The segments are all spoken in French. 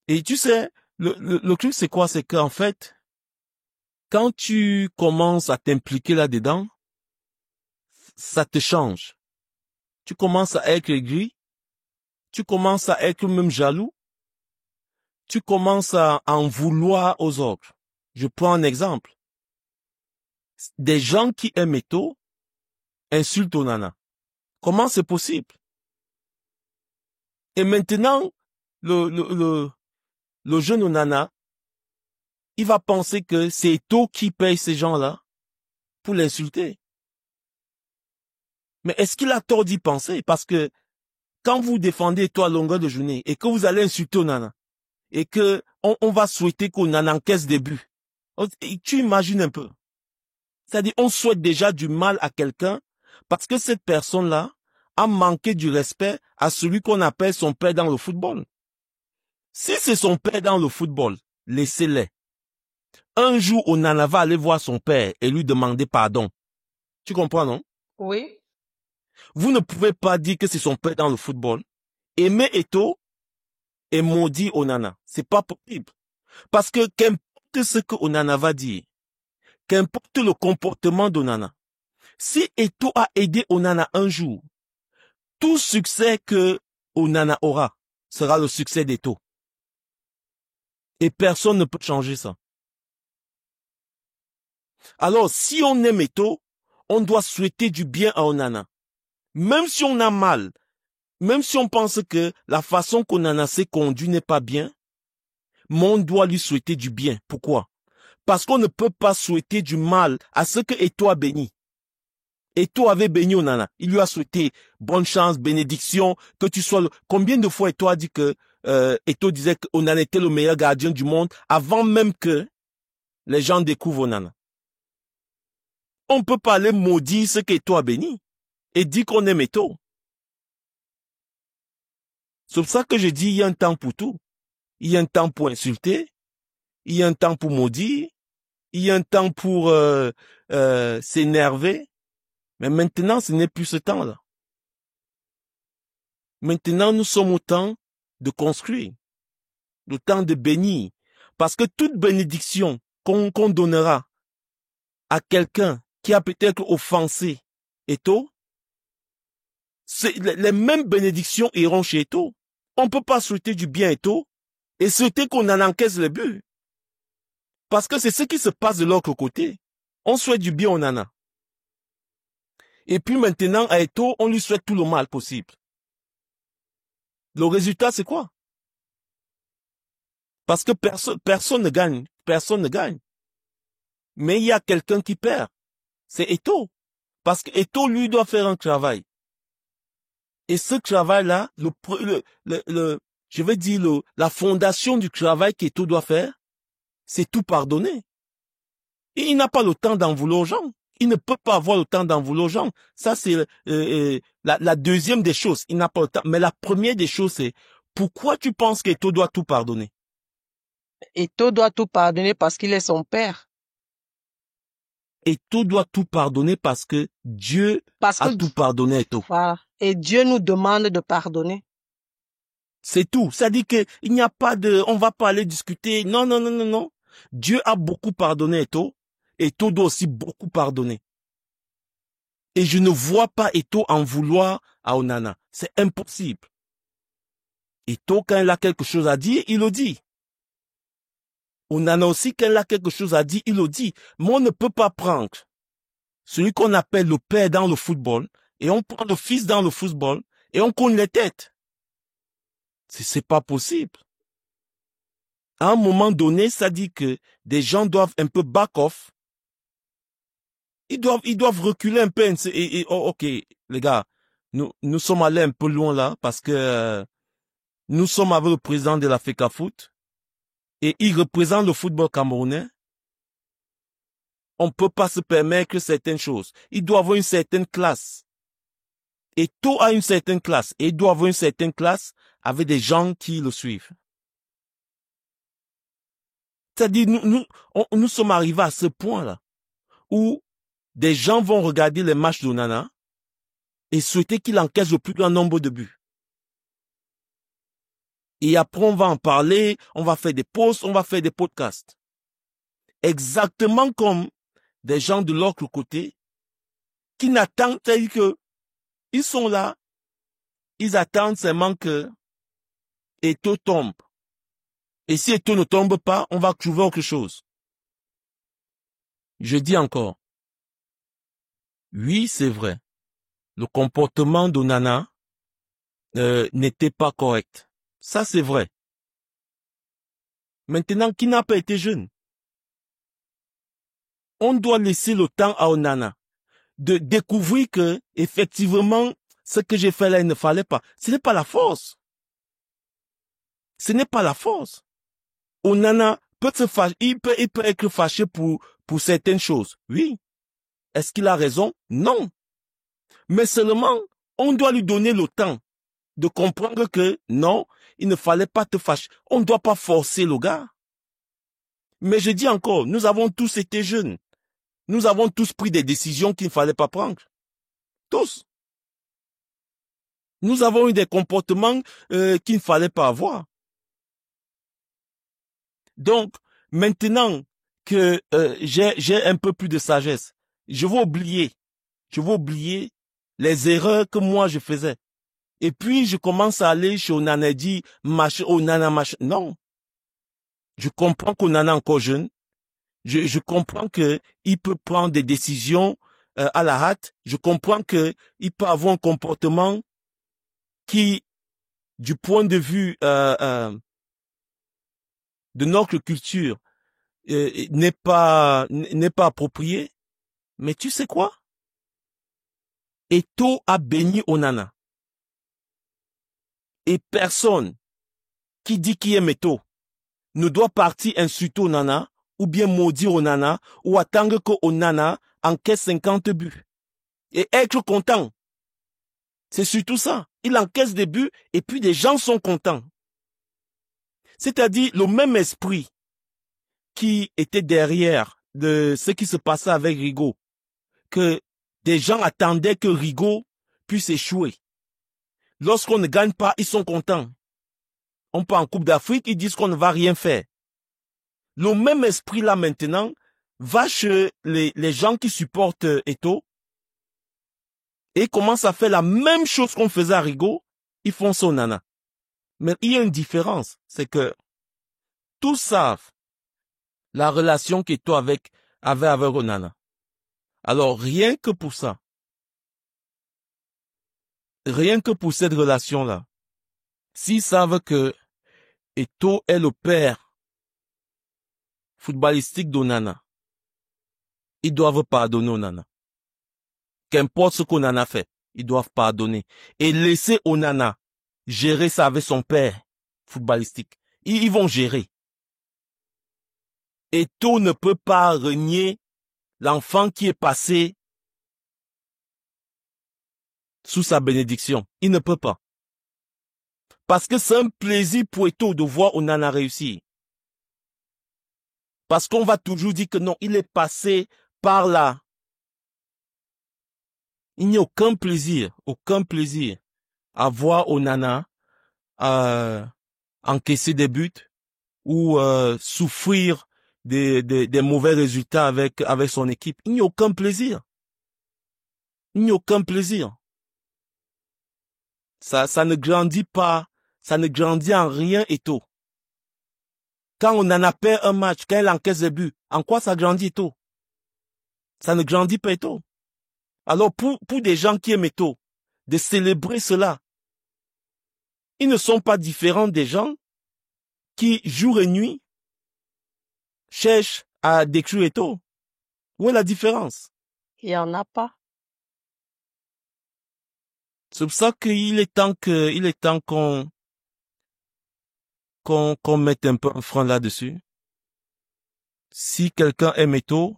Et tu sais, le truc, c'est quoi? C'est qu'en fait, quand tu commences à t'impliquer là-dedans, ça te change. Tu commences à être aigri, tu commences à être même jaloux, tu commences à en vouloir aux autres. Je prends un exemple. Des gens qui aiment Eto'o insultent Onana. Comment c'est possible? Et maintenant, le, le, le, le jeune Onana, il va penser que c'est Eto'o qui paye ces gens-là pour l'insulter. Mais est-ce qu'il a tort d'y penser? Parce que quand vous défendez Eto'o à longueur de journée et que vous allez insulter Onana et que on va souhaiter qu'Onana encaisse des buts, tu imagines un peu. C'est-à-dire, on souhaite déjà du mal à quelqu'un parce que cette personne-là a manqué du respect à celui qu'on appelle son père dans le football. Si c'est son père dans le football, laissez-les. Un jour, Onana va aller voir son père et lui demander pardon. Tu comprends, non? Oui. Vous ne pouvez pas dire que c'est son père dans le football. Aimer Eto'o et maudit Onana. C'est pas possible. Parce que qu'importe ce que Onana va dire, qu'importe le comportement d'Onana, si Eto'o a aidé Onana un jour, tout succès que Onana aura sera le succès d'Eto'o. Et personne ne peut changer ça. Alors, si on aime Eto'o, on doit souhaiter du bien à Onana. Même si on a mal, même si on pense que la façon qu'Onana s'est conduit n'est pas bien, mais on doit lui souhaiter du bien. Pourquoi? Parce qu'on ne peut pas souhaiter du mal à ce que Eto'o a béni. Eto'o avait béni Onana. Il lui a souhaité bonne chance, bénédiction, que tu sois le... Combien de fois Eto'o a dit que Eto'o disait qu'Onana était le meilleur gardien du monde avant même que les gens découvrent Onana. On ne peut pas aller maudire ce qu'Eto'o a béni et dire qu'on aime Eto'o. C'est pour ça que je dis il y a un temps pour tout. Il y a un temps pour insulter, il y a un temps pour maudire, il y a un temps pour s'énerver. Mais maintenant, ce n'est plus ce temps-là. Maintenant, nous sommes au temps de construire, le temps de bénir. Parce que toute bénédiction qu'on donnera à quelqu'un qui a peut-être offensé Eto'o, les mêmes bénédictions iront chez Eto'o. On ne peut pas souhaiter du bien à Eto'o et souhaiter qu'on en encaisse les buts. Parce que c'est ce qui se passe de l'autre côté. On souhaite du bien au Nana. Et puis maintenant, à Eto'o, on lui souhaite tout le mal possible. Le résultat, c'est quoi? Parce que personne ne gagne. Personne ne gagne. Mais il y a quelqu'un qui perd. C'est Eto'o. Parce que Eto'o, lui, doit faire un travail. Et ce travail-là, je vais dire, la fondation du travail qu'Eto'o doit faire, c'est tout pardonner. Et il n'a pas le temps d'en vouloir aux gens. Il ne peut pas avoir le temps d'en vouloir aux gens. Ça, c'est la deuxième des choses. Il n'a pas le temps. Mais la première des choses, c'est pourquoi tu penses qu'Eto'o doit tout pardonner? Eto'o doit tout pardonner parce qu'il est son père. Eto'o doit tout pardonner parce que Dieu Parce que, a tout pardonné à Eto'o. voilà. Et Dieu nous demande de pardonner. C'est tout. Ça dit que il n'y a pas de, on va pas aller discuter. Non, non, non, non, non. Dieu a beaucoup pardonné à Eto'o. Eto'o doit aussi beaucoup pardonner. Et je ne vois pas Eto'o en vouloir à Onana. C'est impossible. Eto'o, quand il a quelque chose à dire, il le dit. Onana aussi, quand il a quelque chose à dire, il le dit. Mais on ne peut pas prendre celui qu'on appelle le père dans le football et on prend le fils dans le football et on cogne les têtes. C'est pas possible. À un moment donné, ça dit que des gens doivent un peu back off. Ils doivent reculer un peu oh, ok, les gars, nous sommes allés un peu loin là parce que nous sommes avec le président de la FECAFOOT et il représente le football camerounais. On ne peut pas se permettre certaines choses. Il doit avoir une certaine classe. Et tout a une certaine classe. Et il doit avoir une certaine classe avec des gens qui le suivent. C'est-à-dire, nous sommes arrivés à ce point-là où des gens vont regarder les matchs d'Onana et souhaiter qu'il encaisse le plus grand nombre de buts. Et après, on va en parler, on va faire des posts, on va faire des podcasts. Exactement comme des gens de l'autre côté qui n'attendent, c'est-à-dire que ils sont là, ils attendent seulement que Eto'o tombe. Et si Eto'o ne tombe pas, on va trouver autre chose. Je dis encore, oui, c'est vrai. Le comportement d'Onana n'était pas correct. Ça, c'est vrai. Maintenant, qui n'a pas été jeune? On doit laisser le temps à Onana de découvrir que, effectivement, ce que j'ai fait là, il ne fallait pas. Ce n'est pas la force. Ce n'est pas la force. Onana peut se fâcher, il peut être fâché pour certaines choses. Oui. Est-ce qu'il a raison? Non. Mais seulement, on doit lui donner le temps de comprendre que non, il ne fallait pas te fâcher. On ne doit pas forcer le gars. Mais je dis encore, nous avons tous été jeunes. Nous avons tous pris des décisions qu'il ne fallait pas prendre. Tous. Nous avons eu des comportements qu'il ne fallait pas avoir. Donc, maintenant que j'ai un peu plus de sagesse, je vais oublier les erreurs que moi je faisais. Et puis, je commence à aller chez Onana et dire, Onana, machin. Non. Je comprends qu'Onana est encore jeune. Je comprends que il peut prendre des décisions à la hâte. Je comprends que il peut avoir un comportement qui, du point de vue de notre culture, n'est pas approprié. Mais tu sais quoi? Eto'o a béni Onana. Et personne qui dit qu'il aime Eto'o ne doit partir insulter Onana ou bien maudire Onana ou attendre que Onana encaisse 50 buts. Et être content. C'est surtout ça. Il encaisse des buts et puis des gens sont contents. C'est-à-dire le même esprit qui était derrière de ce qui se passait avec Rigaud, que des gens attendaient que Rigaud puisse échouer. Lorsqu'on ne gagne pas, ils sont contents. On part en Coupe d'Afrique, ils disent qu'on ne va rien faire. Le même esprit là maintenant va chez les gens qui supportent Eto'o et commence à faire la même chose qu'on faisait à Rigaud, ils font ça au Nana. Mais il y a une différence, c'est que tous savent la relation qu'Eto'o avait avec Onana. Alors rien que pour ça, rien que pour cette relation-là, s'ils savent que Eto'o est le père footballistique d'Onana, ils doivent pardonner Onana. Qu'importe ce qu'Onana fait, ils doivent pardonner. Et laisser Onana gérer ça avec son père footballistique. Ils vont gérer. Eto'o ne peut pas renier l'enfant qui est passé sous sa bénédiction. Il ne peut pas. Parce que c'est un plaisir pour Eto'o de voir Onana réussir. Parce qu'on va toujours dire que non, il est passé par là. Il n'y a aucun plaisir à voir Onana encaisser des buts ou souffrir des mauvais résultats avec son équipe. Il n'y a aucun plaisir. Il n'y a aucun plaisir. Ça ne grandit pas, ça ne grandit en rien Eto'o. Quand Onana perd un match, quand il encaisse des buts, en quoi ça grandit Eto'o? Ça ne grandit pas Eto'o. Alors pour des gens qui aiment Eto'o, de célébrer cela, ils ne sont pas différents des gens qui, jour et nuit, cherchent à détruire Eto'o. Où est la différence? Il n'y en a pas. C'est pour ça qu'il est temps qu'on mette un peu un frein là-dessus. Si quelqu'un aime Eto'o,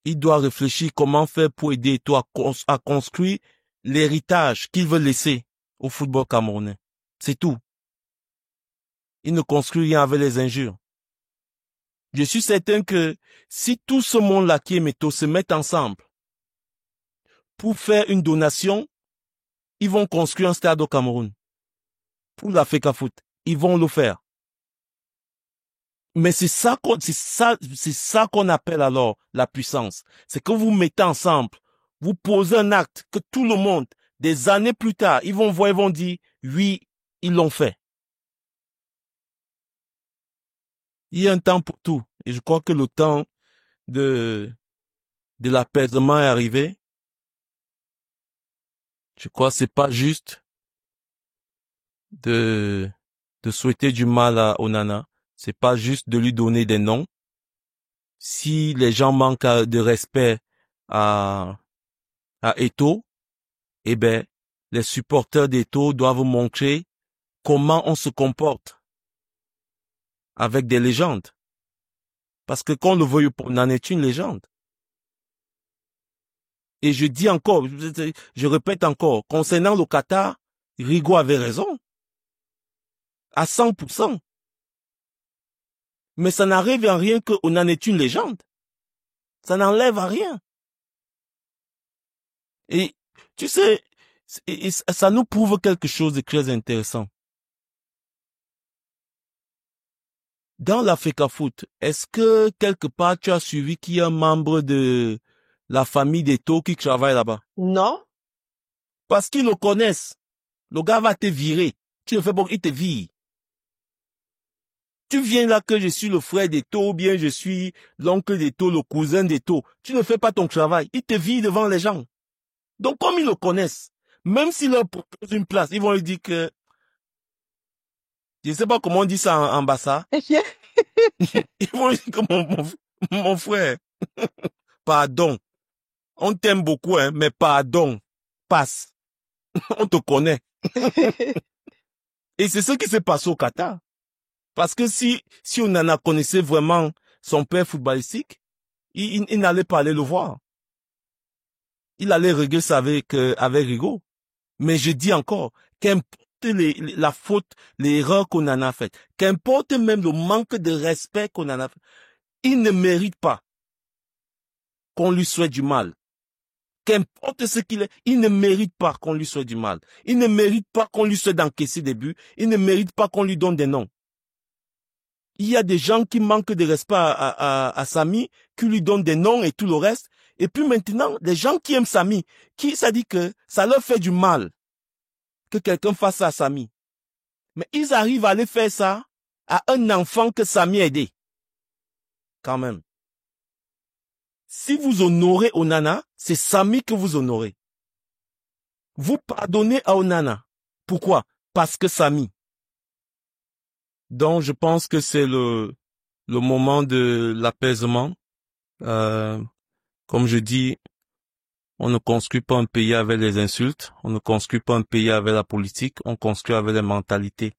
il doit réfléchir comment faire pour aider Eto'o à construire l'héritage qu'il veut laisser au football camerounais. C'est tout. Il ne construit rien avec les injures. Je suis certain que si tout ce monde-là qui aime Eto'o se met ensemble pour faire une donation, ils vont construire un stade au Cameroun pour l'Africa Foot. ils vont le faire. Mais c'est ça qu'on appelle alors la puissance. C'est que vous mettez ensemble, vous posez un acte que tout le monde, des années plus tard, ils vont voir, ils vont dire, oui, ils l'ont fait. Il y a un temps pour tout. Et je crois que le temps de l'apaisement est arrivé. Je crois que c'est pas juste de souhaiter du mal à Onana. C'est pas juste de lui donner des noms. Si les gens manquent de respect à Eto'o, eh ben, les supporters d'Eto'o doivent montrer comment on se comporte avec des légendes. Parce que qu'on le veuille pas, Onana est une légende. Et je dis encore, je répète encore, concernant le Qatar, Rigo avait raison. À 100%. Mais ça n'arrive à rien que Onana est une légende. Ça n'enlève à rien. Et, tu sais, ça nous prouve quelque chose de très intéressant. Dans l'Africa Foot, est-ce que quelque part tu as suivi qu'il y a un membre de la famille d'Eto'o qui travaille là-bas? Non. Parce qu'ils le connaissent. Le gars va te virer. Tu le fais bon, il te vire. Tu viens là que je suis le frère d'Eto'o, ou bien je suis l'oncle d'Eto'o, le cousin d'Eto'o. Tu ne fais pas ton travail. Il te vire devant les gens. Donc comme ils le connaissent, même s'il leur propose une place, ils vont lui dire que, je ne sais pas comment on dit ça en Bassa. Ils vont lui dire que mon frère, pardon. On t'aime beaucoup, hein, mais pardon. Passe. On te connaît. Et c'est ce qui s'est passé au Qatar. Parce que si Onana connaissait vraiment son père footballistique, il n'allait pas aller le voir. Il allait régler ça avec Rigo. Mais je dis encore, qu'importe la faute, l'erreur qu'Onana a faite, qu'importe même le manque de respect qu'Onana a fait, il ne mérite pas qu'on lui souhaite du mal. Qu'importe ce qu'il est, il ne mérite pas qu'on lui souhaite du mal. Il ne mérite pas qu'on lui souhaite d'encaisser des buts. Il ne mérite pas qu'on lui donne des noms. Il y a des gens qui manquent de respect à Samy, qui lui donnent des noms et tout le reste. Et puis maintenant, les gens qui aiment Samy, ça dit que ça leur fait du mal que quelqu'un fasse ça à Samy. Mais ils arrivent à aller faire ça à un enfant que Samy a aidé. Quand même. Si vous honorez Onana, c'est Samy que vous honorez. Vous pardonnez à Onana. Pourquoi? Parce que Samy. Donc, je pense que c'est le moment de l'apaisement. Comme je dis, on ne construit pas un pays avec les insultes. On ne construit pas un pays avec la politique. On construit avec les mentalités.